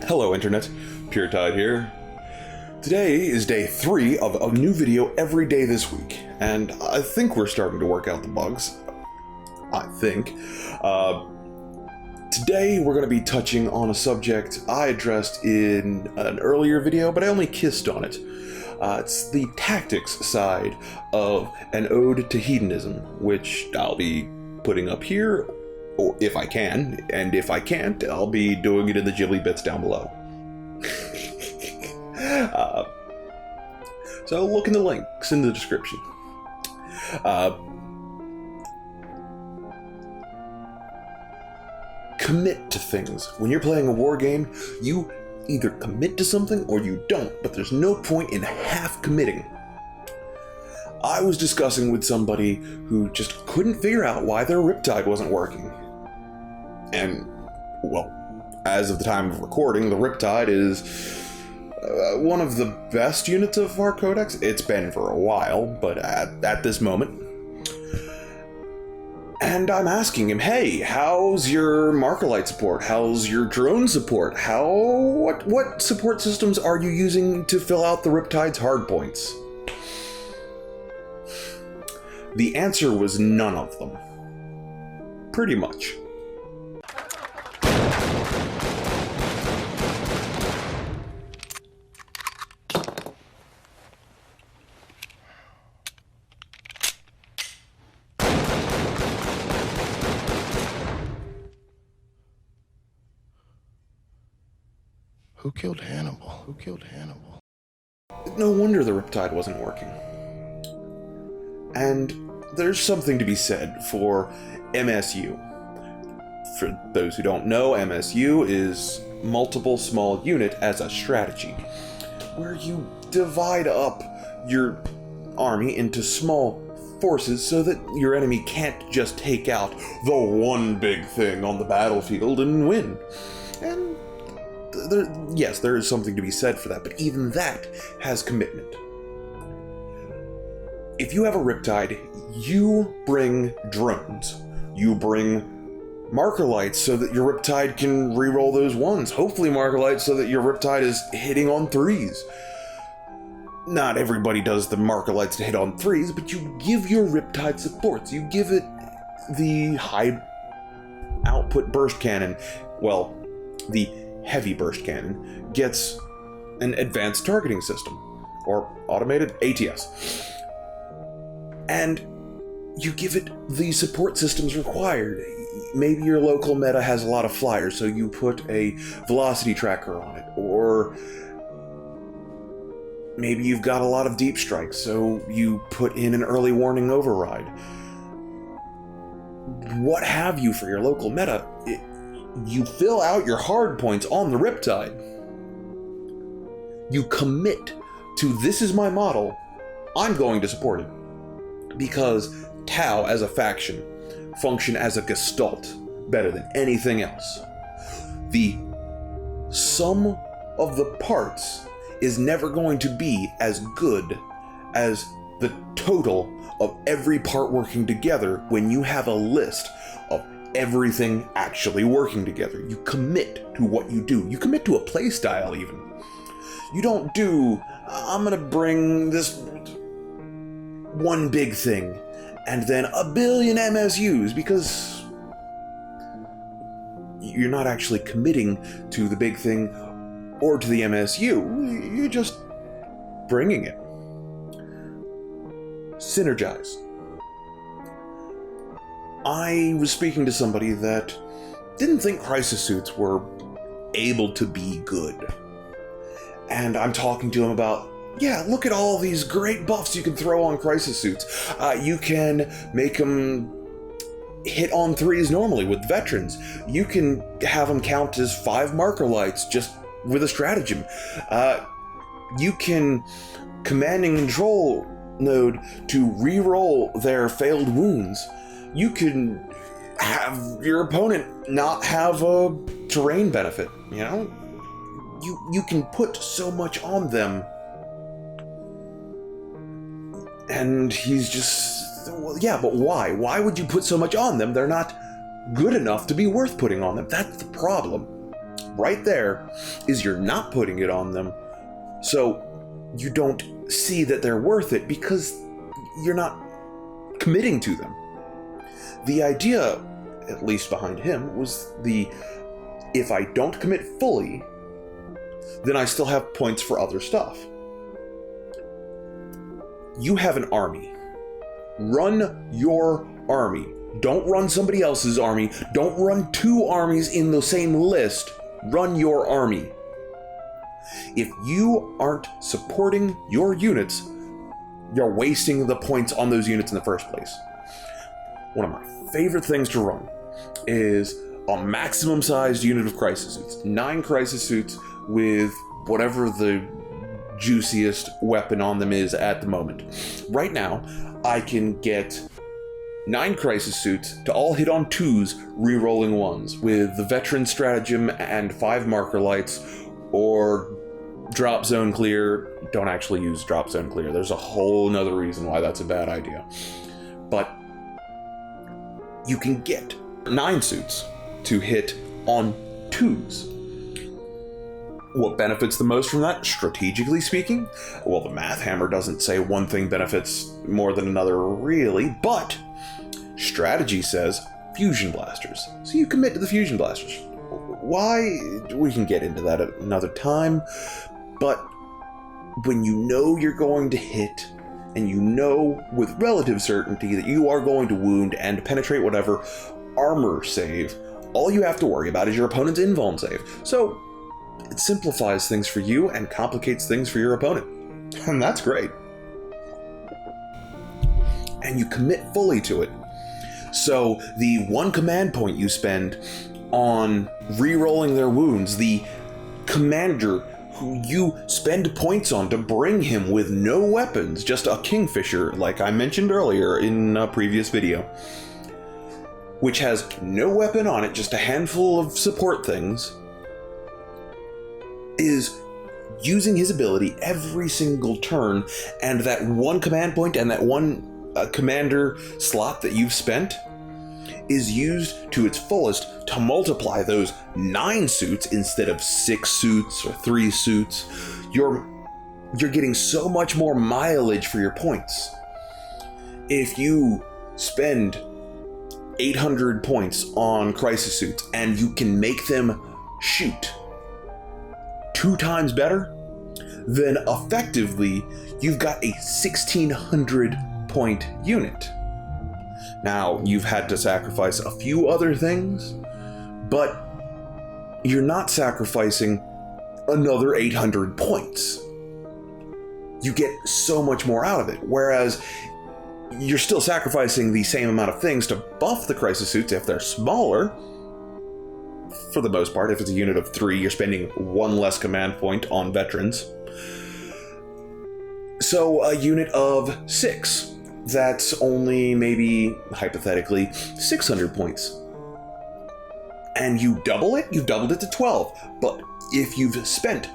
Hello Internet, PureTide here. Today is day 3 of a new video every day this week, and I think we're starting to work out the bugs. I think. Today we're going to be touching on a subject I addressed in an earlier video, but I only kissed on it. It's the tactics side of an ode to hedonism, which I'll be putting up here, or if I can, and if I can't, I'll be doing it in the Ghibli bits down below. So look in the links in the description. Commit to things. When you're playing a war game, you either commit to something or you don't, but there's no point in half committing. I was discussing with somebody who just couldn't figure out why their Riptide wasn't working. And, well, as of the time of recording, the Riptide is one of the best units of our codex. It's been for a while, but at this moment. And I'm asking him, hey, how's your Markerlight support? How's your drone support? What support systems are you using to fill out the Riptide's hardpoints? The answer was none of them. Pretty much. Who killed Hannibal? Who killed Hannibal? No wonder the Riptide wasn't working. And there's something to be said for MSU. For those who don't know, MSU is multiple small unit as a strategy, where you divide up your army into small forces so that your enemy can't just take out the one big thing on the battlefield and win. And yes, there is something to be said for that, but even that has commitment. If you have a Riptide, you bring drones. You bring Markerlights so that your Riptide can reroll those ones. Hopefully Markerlights so that your Riptide is hitting on 3s. Not everybody does the Markerlights to hit on 3s, but you give your Riptide supports. You give it the high output burst cannon. Well, the heavy burst cannon gets an advanced targeting system, or automated ATS. And you give it the support systems required. Maybe your local meta has a lot of flyers, so you put a velocity tracker on it, or maybe you've got a lot of deep strikes, so you put in an early warning override. What have you for your local meta? You fill out your hard points on the Riptide. You commit to, this is my model, I'm going to support it. Because Tau as a faction function as a gestalt better than anything else. The sum of the parts is never going to be as good as the total of every part working together when you have a list of everything actually working together. You commit to what you do. You commit to a playstyle even. You don't do, I'm gonna bring this one big thing and then a billion MSUs, because you're not actually committing to the big thing or to the MSU. You're just bringing it. Synergize. I was speaking to somebody that didn't think crisis suits were able to be good. And I'm talking to him about, yeah, look at all these great buffs you can throw on crisis suits. You can make them hit on 3s normally with veterans. You can have them count as 5 Markerlights just with a stratagem. You can command and control node to re-roll their failed wounds. You can have your opponent not have a terrain benefit, you know? You can put so much on them. And he's just, well, yeah, but why? Why would you put so much on them? They're not good enough to be worth putting on them. That's the problem. Right there is you're not putting it on them, so you don't see that they're worth it because you're not committing to them. The idea, at least behind him, was if I don't commit fully, then I still have points for other stuff. You have an army. Run your army. Don't run somebody else's army. Don't run two armies in the same list. Run your army. If you aren't supporting your units, you're wasting the points on those units in the first place. One of my favorite things to run is a maximum sized unit of crisis suits. 9 crisis suits with whatever the juiciest weapon on them is at the moment. Right now, I can get 9 crisis suits to all hit on 2s, re-rolling 1s, with the veteran stratagem and 5 marker lights, or drop zone clear. Don't actually use drop zone clear. There's a whole nother reason why that's a bad idea. But you can get 9 suits to hit on 2s. What benefits the most from that, strategically speaking? Well, the math hammer doesn't say one thing benefits more than another, really, but strategy says fusion blasters. So you commit to the fusion blasters. Why? We can get into that at another time, but when you know you're going to hit, and you know with relative certainty that you are going to wound and penetrate whatever armor save, all you have to worry about is your opponent's invuln save. So it simplifies things for you and complicates things for your opponent. And that's great. And you commit fully to it. So the 1 command point you spend on re-rolling their wounds, the commander who you spend points on to bring him with no weapons, just a Kingfisher, like I mentioned earlier in a previous video, which has no weapon on it, just a handful of support things, is using his ability every single turn, and that 1 command point and that 1 commander slot that you've spent is used to its fullest to multiply those 9 suits instead of 6 suits or 3 suits. You're getting so much more mileage for your points. If you spend 800 points on crisis suits and you can make them shoot 2 times better, then effectively you've got a 1600 point unit. Now, you've had to sacrifice a few other things, but you're not sacrificing another 800 points. You get so much more out of it, whereas you're still sacrificing the same amount of things to buff the crisis suits if they're smaller. For the most part, if it's a unit of 3, you're spending 1 less command point on veterans. So a unit of 6, that's only maybe, hypothetically, 600 points. And you double it, you've doubled it to 12. But if you've spent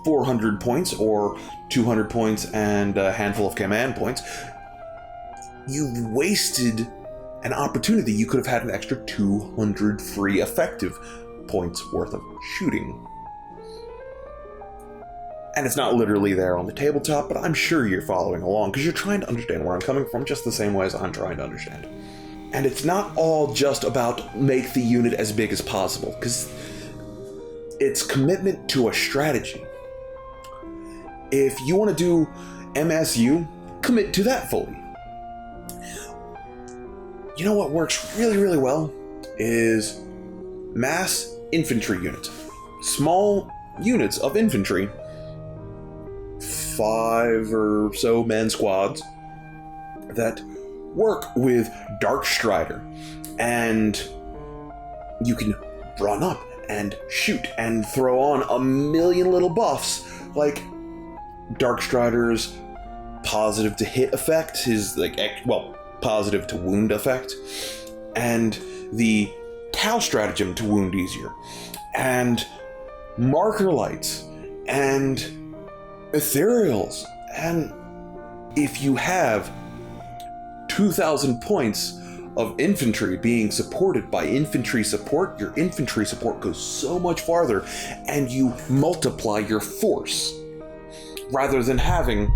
400 points or 200 points and a handful of command points, you've wasted an opportunity. You could have had an extra 200 free effective points worth of shooting. And it's not literally there on the tabletop, but I'm sure you're following along because you're trying to understand where I'm coming from just the same way as I'm trying to understand. And it's not all just about make the unit as big as possible, because it's commitment to a strategy. If you want to do MSU, commit to that fully. You know what works really, really well is mass infantry units. Small units of infantry, 5 or so man squads that work with Dark Strider, and you can run up and shoot and throw on a million little buffs, like Dark Strider's positive to hit effect, his positive to wound effect, and the Cow stratagem to wound easier, and marker lights, and ethereals. And if you have 2,000 points of infantry being supported by infantry support, your infantry support goes so much farther, and you multiply your force. Rather than having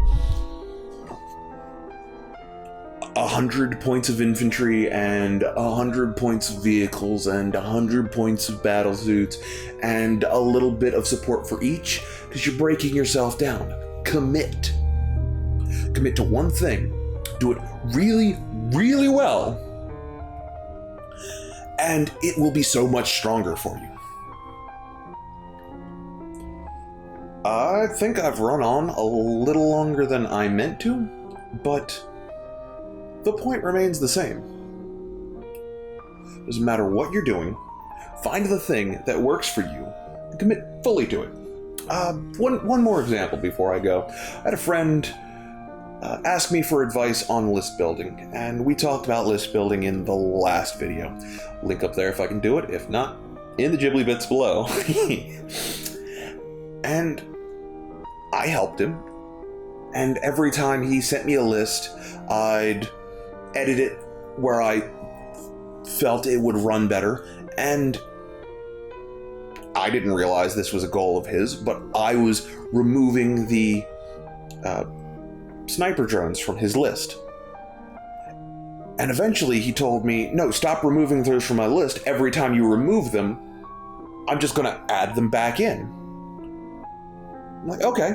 100 points of infantry and 100 points of vehicles and 100 points of battle suits and a little bit of support for each, because you're breaking yourself down. Commit to one thing, do it really, really well, and it will be so much stronger for you. I think I've run on a little longer than I meant to, but the point remains the same. Doesn't matter what you're doing, find the thing that works for you and commit fully to it. One more example before I go. I had a friend ask me for advice on list building, and we talked about list building in the last video. Link up there if I can do it, if not, in the Ghibli bits below. And I helped him, and every time he sent me a list, I'd edit it where I felt it would run better, and I didn't realize this was a goal of his, but I was removing the sniper drones from his list. And eventually he told me, no, stop removing those from my list. Every time you remove them, I'm just gonna add them back in. I'm like, okay,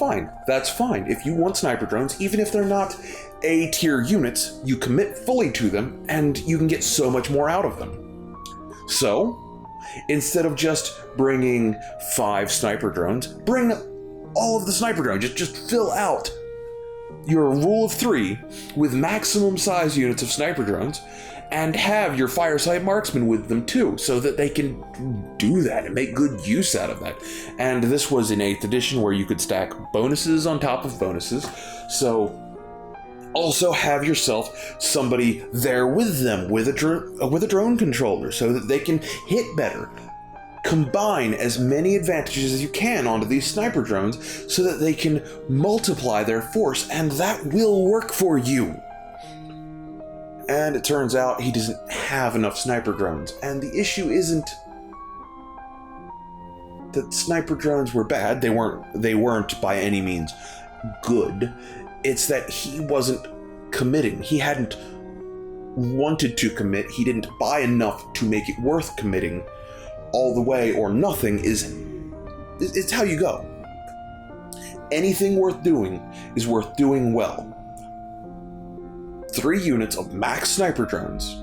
fine, that's fine. If you want sniper drones, even if they're not A tier units, you commit fully to them and you can get so much more out of them. So, instead of just bringing 5 sniper drones, bring all of the sniper drones. Just fill out your rule of 3 with maximum size units of sniper drones, and have your Firesight Marksman with them too, so that they can do that and make good use out of that. And this was in 8th edition, where you could stack bonuses on top of bonuses, so also have yourself somebody there with them with a drone controller, so that they can hit better. Combine as many advantages as you can onto these sniper drones so that they can multiply their force, and that will work for you. And it turns out he doesn't have enough sniper drones, and the issue isn't that sniper drones were bad. They weren't by any means good. It's that he wasn't committing. He hadn't wanted to commit. He didn't buy enough to make it worth committing. All the way or nothing it's how you go. Anything worth doing is worth doing well. 3 units of max sniper drones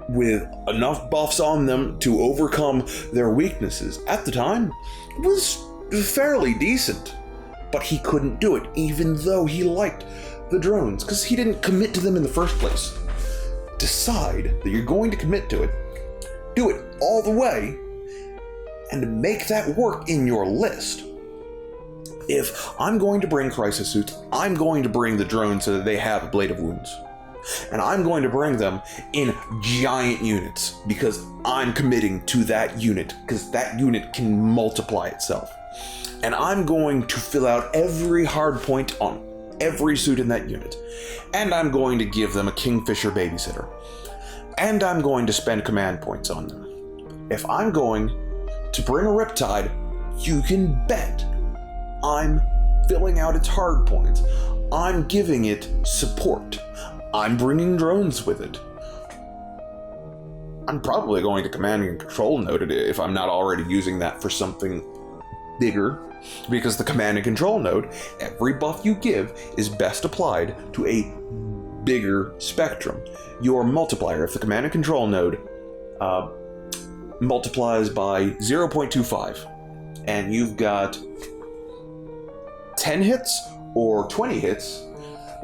with enough buffs on them to overcome their weaknesses at the time was fairly decent, but he couldn't do it even though he liked the drones because he didn't commit to them in the first place. Decide that you're going to commit to it. Do it all the way, and make that work in your list. If I'm going to bring crisis suits, I'm going to bring the drones so that they have a Blade of Wounds. And I'm going to bring them in giant units, because I'm committing to that unit, because that unit can multiply itself. And I'm going to fill out every hard point on every suit in that unit. And I'm going to give them a Kingfisher babysitter. And I'm going to spend command points on them. If I'm going to bring a Riptide, you can bet I'm filling out its hard points. I'm giving it support. I'm bringing drones with it. I'm probably going to command and control node it if I'm not already using that for something bigger, because the command and control node, every buff you give is best applied to a bigger spectrum. Your multiplier, if the command and control node multiplies by 0.25 and you've got 10 hits or 20 hits,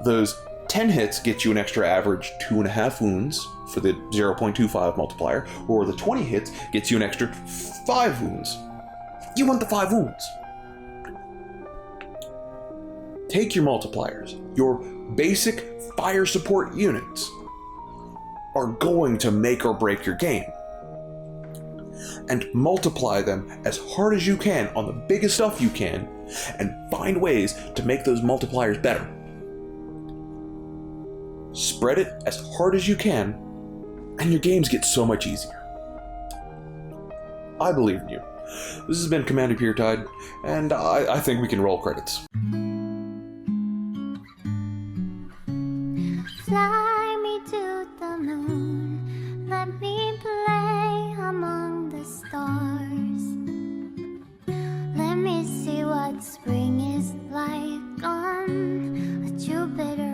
those 10 hits get you an extra average 2.5 wounds for the 0.25 multiplier, or the 20 hits gets you an extra 5 wounds. You want the 5 wounds. Take your multipliers, your basic fire support units are going to make or break your game, and multiply them as hard as you can on the biggest stuff you can, and find ways to make those multipliers better. spread it as hard as you can, and your games get so much easier. I believe in you. This has been Commander Puretide, and I think we can roll credits. Fly me to the moon, let me play among the stars. Let me see what spring is like on a Jupiter